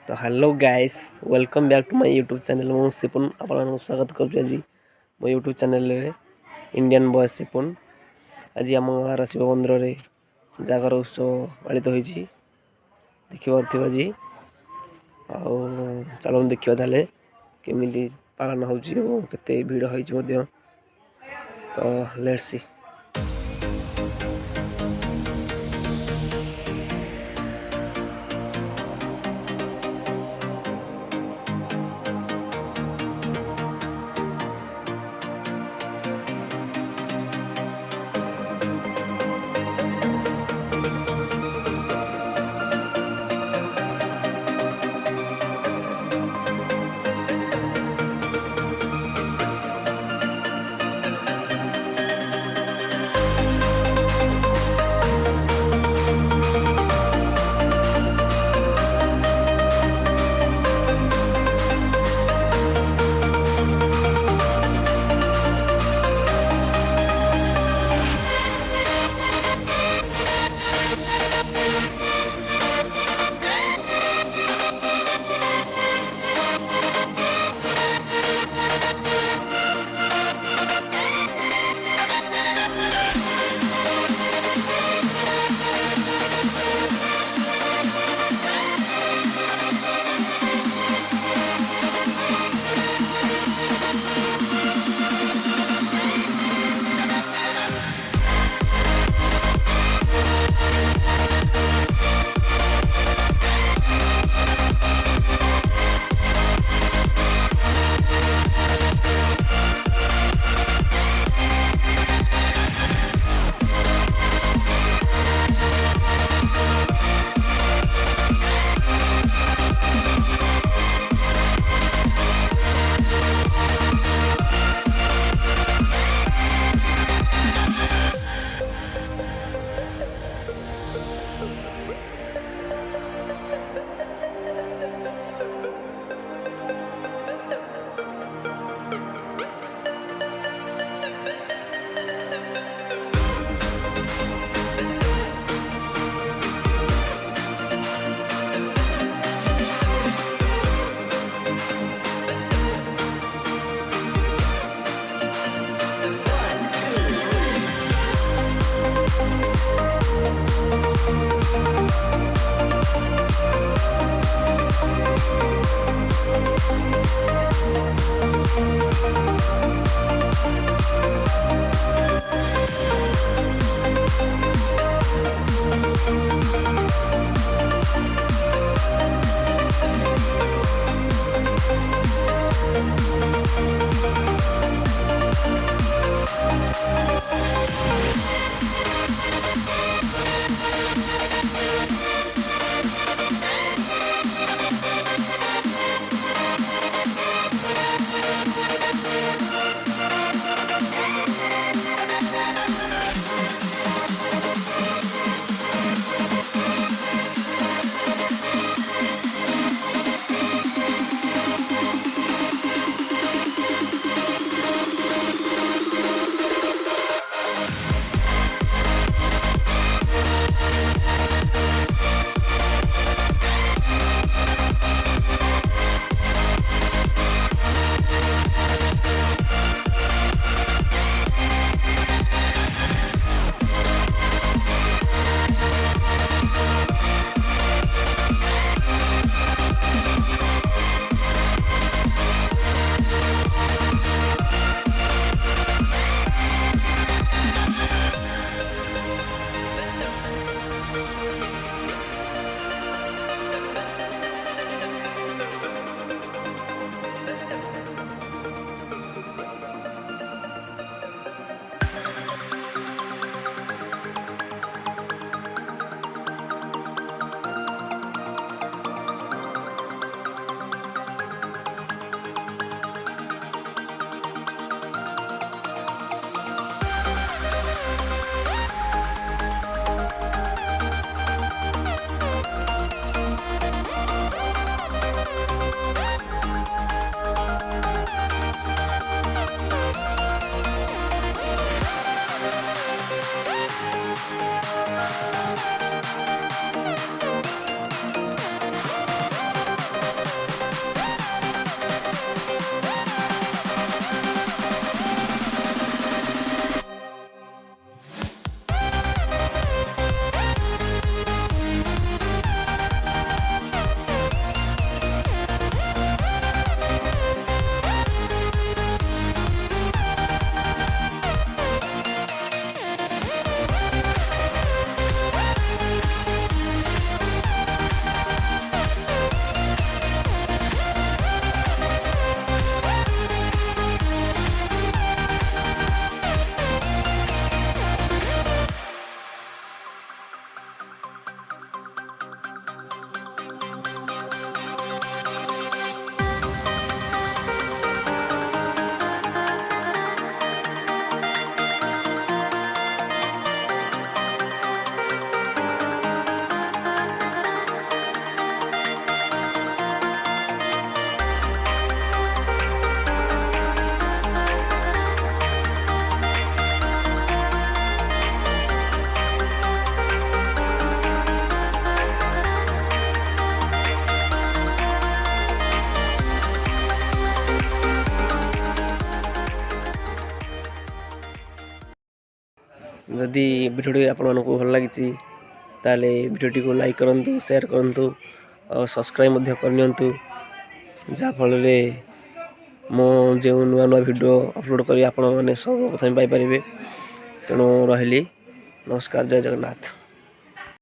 तो hello guys, welcome back to my YouTube channel. मु सिपुन आपन स्वागत करूँ आज मो यूट्यूब चैनल रे इंडियन बॉय सिपुन। आज आम गाँव शिव मंदिर रे जागर उत्सव पालित होती देखिए आज चलो देखा ताले केमी पालन होते भिड़ हो तो लेट्स सी। जदि भिडियोटी आपको भल लगी ताले भिडियोटी को लाइक करंतु शेयर करंतु और सब्सक्राइब करनियंतु जाफल मो जो नुआ नुआ वीडियो अपलोड करी आपण मैंने सब प्रथम पाइपर तेणु रही नमस्कार जय जगन्नाथ।